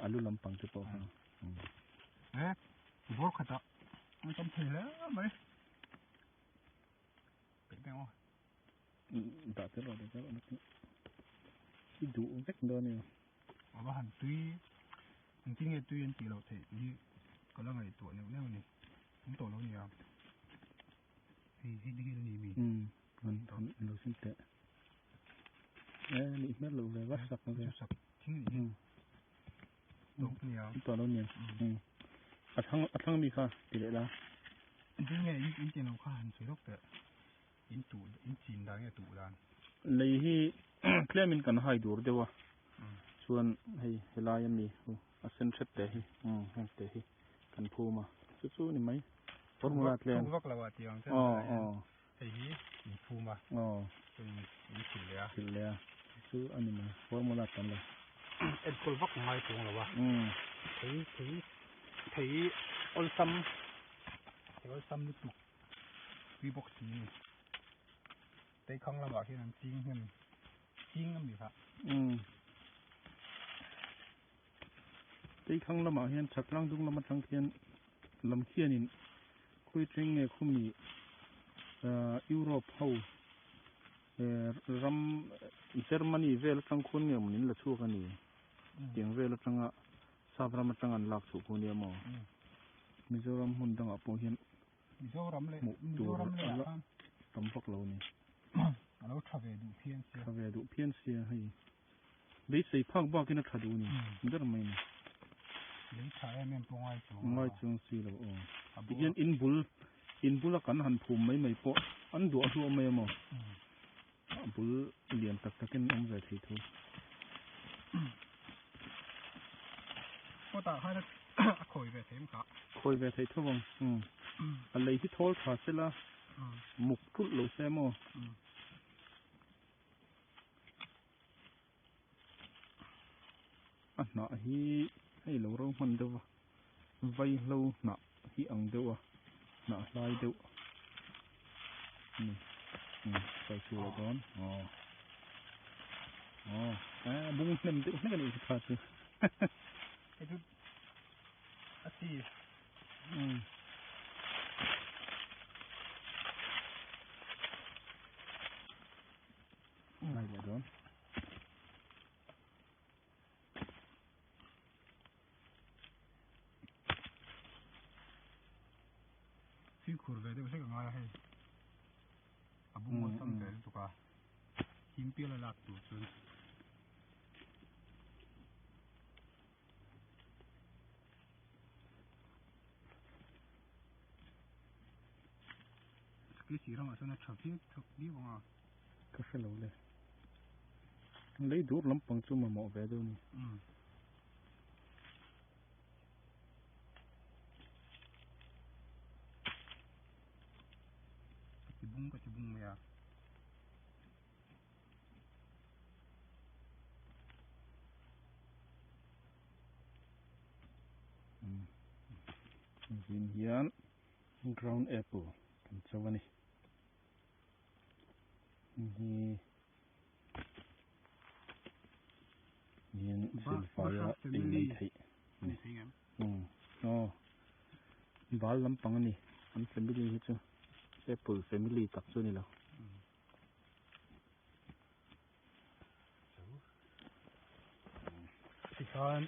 alu lampang te po bor khataมันต้องเทแล้วไหมเป็นไงวะđã thế rồi đấy nó cái đủ vách đó nè và hành tuy hành tí nghe tuy anh chỉ lột thể như có là ngày tuổi nếu này cũng tuổi lâu nhiều thì đi đi mình còn lâu sinh tệ nị mất lâu về vắt sập rồi sập chính là đúng nhiều tuổi lâu nhiều thằng mi kha tỷ lệ là anh tí nghe in tiền nào kha hành sấy lốc tệ in tủ in chín đá nghe tủ đàn lấy hi kêu mình cần hai đũa đấy waส่วนให้ลายมีเส้นเช็ดเตะให้เตะกันพูมาสู้ๆนี่ไหมฟอร์มูลาเล่นวักละว่าเตียงใช่ไหมไอ้ฮีพูมาเป็นสิเลยสู้อันนี้ไหมฟอร์มูลากันเลยเอ็ดคนวักไม่ตรงหรอวะถีออลซัมนี่ตุกวีบ็อกซี่แต่ข้างละว่าที่นั่นจริงนั่นดีครับที่ข้างละมาเห็นชักลังดุงละมาทางเทียนลำเขียนินคุยจริงเนี่ยคุมียุโรปเขารัมเยอรมนีเวลจังคนเนี่ยมันนี่ละชั่วกันนี่เตียงเวลจังอ่ะซาบรามาจังอันหลักสุคนเนี่ยมั้งมิโซรัมหุ่นดังอ่ะพวกเห็นมิโซรัมเลยตำฟักเรานี่เราทำเวดูเพี้ยนเสียให้ได้ใส่พักบ้ากินขัดดูนี่มันจะทำไมนี่เลยใช้แม่ปงไงจังสิเราดิฉันอินบุลกันหันภูมิไม่ปะอันดูอันดูไม่มั้งบุลเลียนตักกันอมใจที่ทุกก็ตาให้คอยไปเต็มขาคอยไปที่ทุกวันอะไรที่ทอลขาเสละมุกทุลเราเสียมั้งอันน่ะให้เราร้องมันเดียวไว้เราหนักที่อังเดียวหนักลายเดียวใส่ชัวร์ก่อนบุ้งเล่นเดียวนี่กันอีกขาดเลยไอ้ทุกอาชีพไม่เลยก่อนที่ขุดไปได้ไม่ใช่กับอะไรให้บุ้งมันตั้งแต่ตัวก็หิมเปียละลักตัวจนสกีสีเราส่วนนั้นชอบที่ทุกดีกว่าก็เสร็จเลยเลยดูลำปังจุ่มมาหมอไปดูนี่ก็จะบุ้งเลยวินยัน ground apple กันเจ้าวันนี้นี่ซิลฟายาเอลิทบาลลำปังนี่อัน family เหรอApple family ตักส่วนนี้แล้วที่ท่าน